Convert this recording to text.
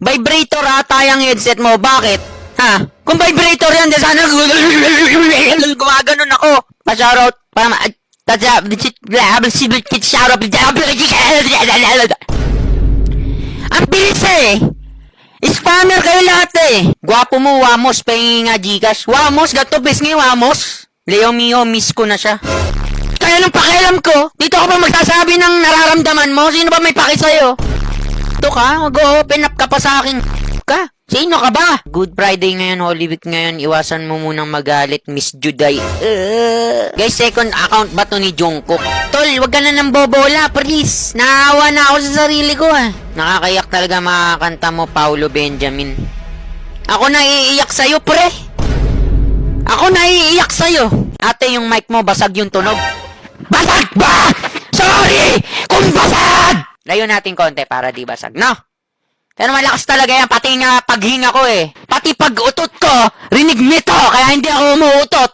Vibrator ata yung headset mo. Bakit? Ha? Kung vibrator yan, di sana gumaganon ako. Pa-shoutout. Ang bilis eh. Spammer kayo lahat eh. Gwapo mo, Wamos. Pahingi nga Gcash. Wamos, gato bes nga Wamos. Leo Mio, miss ko na siya. Kaya nung pakialam ko, dito ka pa magsasabi ng nararamdaman mo. Sino ba may paki sa'yo? Ito ka, mag-open up ka pa sa akin. Ka? Sino ka ba? Good Friday ngayon, Holy Week ngayon. Iwasan mo munang magalit, Miss Juday. Guys, second account ba to ni Jungkook? Tol, wag ka na ng bobola, please. Naawa na ako sa sarili ko eh. Nakakayak talaga makakanta mo, Paulo Benjamin. Ako naiiyak sa'yo, pre. Ako naiiyak sa'yo. Ate, yung mic mo, basag yung tunog. Basag ba? Sorry! Kung basag! Layo natin konti para di basag, no? Pero malakas talaga yan, pati nga paghinga ko eh. Pati pag-utot ko, rinig nito, kaya hindi ako umuutot.